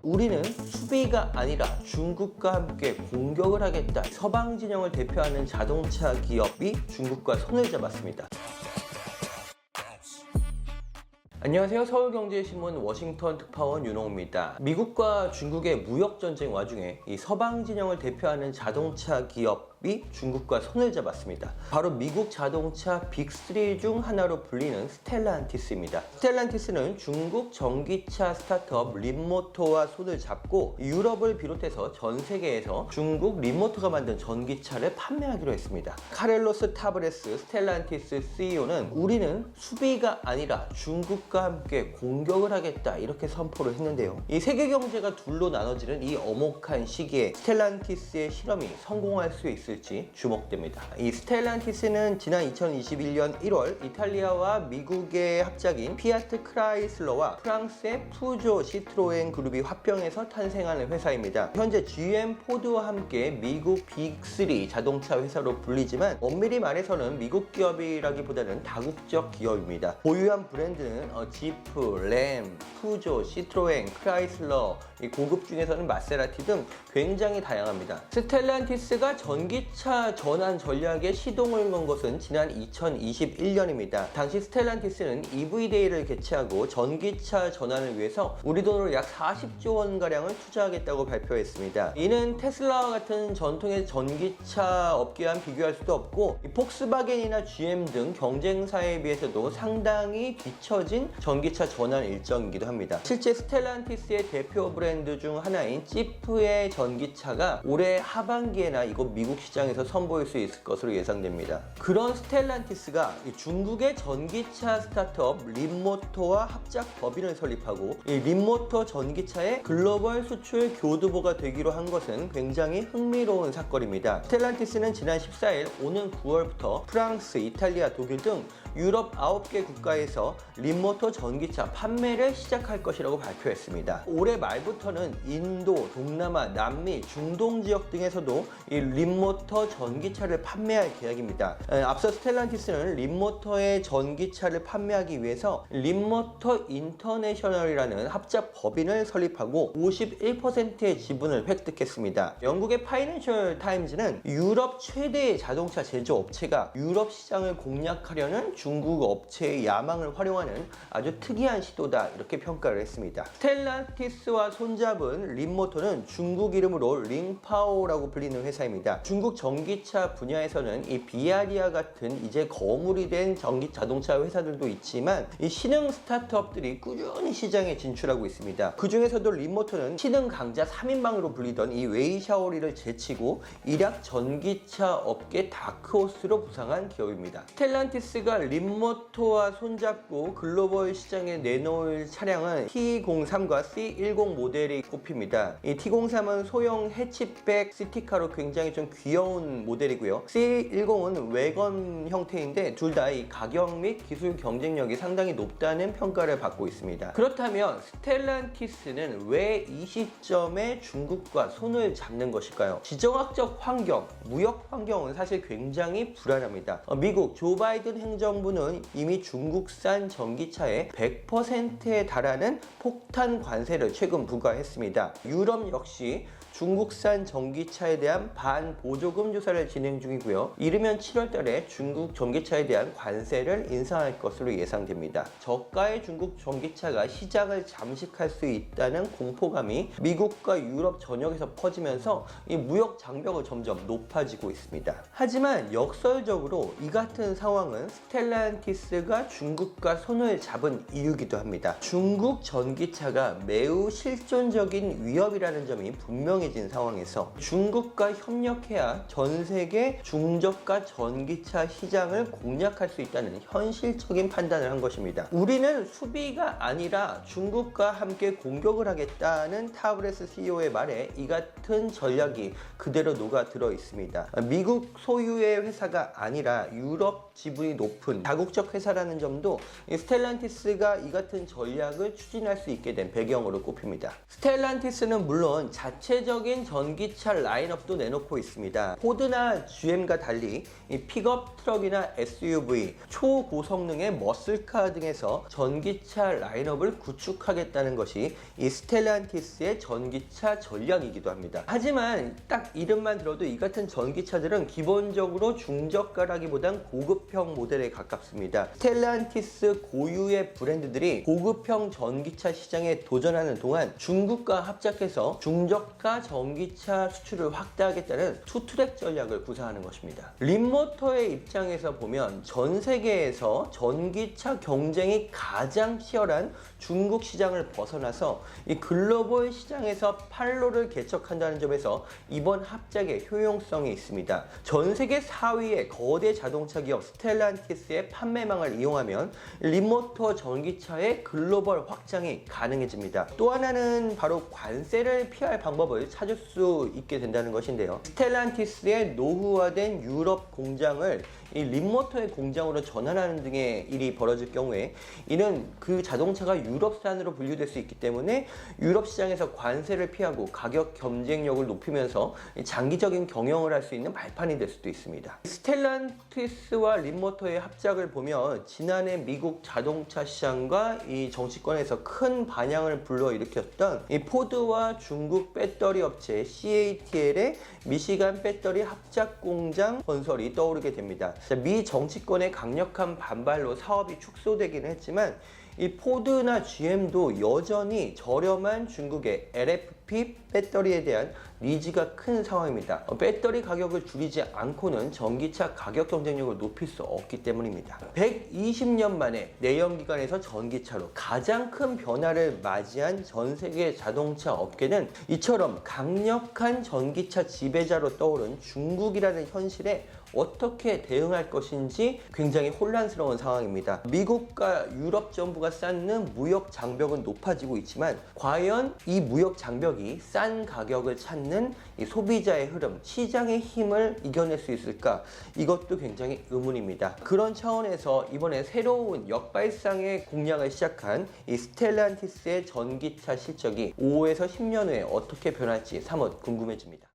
우리는 수비가 아니라 중국과 함께 공격을 하겠다. 서방 진영을 대표하는 자동차 기업이 중국과 손을 잡았습니다. 안녕하세요. 서울경제신문 워싱턴 특파원 윤홍입니다. 미국과 중국의 무역전쟁 와중에 이 서방 진영을 대표하는 자동차 기업이 중국과 손을 잡았습니다. 바로 미국 자동차 빅3 중 하나로 불리는 스텔란티스입니다. 스텔란티스는 중국 전기차 스타트업 림모터와 손을 잡고 유럽을 비롯해서 전 세계에서 중국 림모터가 만든 전기차를 판매하기로 했습니다. 카를로스 타브레스 스텔란티스 CEO는 우리는 수비가 아니라 중국과 함께 공격을 하겠다 이렇게 선포를 했는데요. 이 세계 경제가 둘로 나눠지는 이 엄혹한 시기에 스텔란티스의 실험이 성공할 수 있을지 주목됩니다. 이 스텔란티스는 지난 2021년 1월 이탈리아와 미국의 합작인 피아트 크라이슬러와 프랑스의 푸조 시트로엔 그룹이 합병해서 탄생하는 회사입니다. 현재 GM 포드와 함께 미국 빅3 자동차 회사로 불리지만 엄밀히 말해서는 미국 기업이라기보다는 다국적 기업입니다. 보유한 브랜드는 지프, 램, 푸조, 시트로엔, 크라이슬러, 이 고급 중에서는 마세라티 등 굉장히 다양합니다. 스텔란티스가 전기차 전환 전략에 시동을 건 것은 지난 2021년입니다. 당시 스텔란티스는 EV데이를 개최하고 전기차 전환을 위해서 우리 돈으로 약 40조 원가량을 투자하겠다고 발표했습니다. 이는 테슬라와 같은 전통의 전기차 업계와 비교할 수도 없고 폭스바겐이나 GM 등 경쟁사에 비해서도 상당히 뒤처진 전기차 전환 일정이기도 합니다. 실제 스텔란티스의 대표 브랜드 중 하나인 지프의 전기차가 올해 하반기에나 이곳 미국 시장에서 선보일 수 있을 것으로 예상됩니다. 그런 스텔란티스가 중국의 전기차 스타트업 림모터와 합작 법인을 설립하고 이 림모터 전기차의 글로벌 수출 교두보가 되기로 한 것은 굉장히 흥미로운 사건입니다. 스텔란티스는 지난 14일 오는 9월부터 프랑스, 이탈리아, 독일 등 유럽 9개 국가에서 림모터 전기차 판매를 시작할 것이라고 발표했습니다. 올해 말부터는 인도, 동남아, 남미, 중동 지역 등에서도 이 림모터 전기차를 판매할 계획입니다. 앞서 스텔란티스는 림모터의 전기차를 판매하기 위해서 림모터 인터내셔널이라는 합작 법인을 설립하고 51%의 지분을 획득했습니다. 영국의 파이낸셜 타임즈는 유럽 최대의 자동차 제조업체가 유럽 시장을 공략하려는 중국 업체의 야망을 활용하는 아주 특이한 시도다 이렇게 평가를 했습니다. 스텔란티스와 손잡은 림모터는 중국 이름으로 링파오라고 불리는 회사입니다. 중국 전기차 분야에서는 이 비아리아 같은 이제 거물이 된 전기 자동차 회사들도 있지만 이 신흥 스타트업들이 꾸준히 시장에 진출하고 있습니다. 그 중에서도 림모터는 신흥 강자 3인방으로 불리던 이 웨이샤오리를 제치고 일약 전기차 업계 다크호스로 부상한 기업입니다. 스텔란티스가 림모터와 손잡고 글로벌 시장에 내놓을 차량은 T03과 C10 모델이 꼽힙니다. 이 T03은 소형 해치백 시티카로 굉장히 좀 귀여운 모델이고요. C10은 외건 형태인데 둘 다 이 가격 및 기술 경쟁력이 상당히 높다는 평가를 받고 있습니다. 그렇다면 스텔란티스는 왜 이 시점에 중국과 손을 잡는 것일까요? 지정학적 환경, 무역 환경은 사실 굉장히 불안합니다. 미국 조 바이든 행정부는 이미 중국산 전기차에 100%에 달하는 폭탄 관세를 최근 부과했습니다. 유럽 역시 중국산 전기차에 대한 반보조금 조사를 진행 중이고요. 이르면 7월 달에 중국 전기차에 대한 관세를 인상할 것으로 예상됩니다. 저가의 중국 전기차가 시장을 잠식할 수 있다는 공포감이 미국과 유럽 전역에서 퍼지면서 이 무역 장벽은 점점 높아지고 있습니다. 하지만 역설적으로 이 같은 상황은 스텔란티스가 중국과 손을 잡은 이유기도 합니다. 중국 전기차가 매우 실존적인 위협이라는 점이 분명해진 상황에서 중국과 협력해야 전 세계 중저가 전기차 시장을 공략할 수 있다는 현실적인 판단을 한 것입니다. 우리는 수비가 아니라 중국과 함께 공격을 하겠다는 타브레스 CEO의 말에 이 같은 전략이 그대로 녹아들어 있습니다. 미국 소유의 회사가 아니라 유럽 지분이 높은 다국적 회사라는 점도 스텔란티스가 이 같은 전략을 추진할 수 있게 된 배경으로 꼽힙니다. 스텔란티스는 물론 자체적 세계적인 전기차 라인업도 내놓고 있습니다. 포드나 GM과 달리 이 픽업 트럭이나 SUV, 초고성능의 머슬카 등에서 전기차 라인업을 구축하겠다는 것이 이 스텔란티스의 전기차 전략이기도 합니다. 하지만 딱 이름만 들어도 이 같은 전기차들은 기본적으로 중저가라기보단 고급형 모델에 가깝습니다. 스텔란티스 고유의 브랜드들이 고급형 전기차 시장에 도전하는 동안 중국과 합작해서 중저가 전기차 수출을 확대하겠다는 투트랙 전략을 구사하는 것입니다. 림모터의 입장에서 보면 전 세계에서 전기차 경쟁이 가장 치열한 중국 시장을 벗어나서 이 글로벌 시장에서 판로를 개척한다는 점에서 이번 합작의 효용성이 있습니다. 전 세계 4위의 거대 자동차 기업 스텔란티스의 판매망을 이용하면 림모터 전기차의 글로벌 확장이 가능해집니다. 또 하나는 바로 관세를 피할 방법을 찾을 수 있게 된다는 것인데요. 스텔란티스의 노후화된 유럽 공장을 이 림모터의 공장으로 전환하는 등의 일이 벌어질 경우에 이는 그 자동차가 유럽산으로 분류될 수 있기 때문에 유럽 시장에서 관세를 피하고 가격 경쟁력을 높이면서 장기적인 경영을 할 수 있는 발판이 될 수도 있습니다. 스텔란티스와 림모터의 합작을 보면 지난해 미국 자동차 시장과 이 정치권에서 큰 반향을 불러일으켰던 이 포드와 중국 배터리 업체 CATL의 미시간 배터리 합작 공장 건설이 떠오르게 됩니다. 미 정치권의 강력한 반발로 사업이 축소되기는 했지만 이 포드나 GM도 여전히 저렴한 중국의 LFP 배터리에 대한 니즈가 큰 상황입니다. 배터리 가격을 줄이지 않고는 전기차 가격 경쟁력을 높일 수 없기 때문입니다. 120년 만에 내연기관에서 전기차로 가장 큰 변화를 맞이한 전 세계 자동차 업계는 이처럼 강력한 전기차 지배자로 떠오른 중국이라는 현실에 어떻게 대응할 것인지 굉장히 혼란스러운 상황입니다. 미국과 유럽 정부가 쌓는 무역 장벽은 높아지고 있지만 과연 이 무역 장벽이 싼 가격을 찾는 이 소비자의 흐름, 시장의 힘을 이겨낼 수 있을까? 이것도 굉장히 의문입니다. 그런 차원에서 이번에 새로운 역발상의 공략을 시작한 이 스텔란티스의 전기차 실적이 5에서 10년 후에 어떻게 변할지 사뭇 궁금해집니다.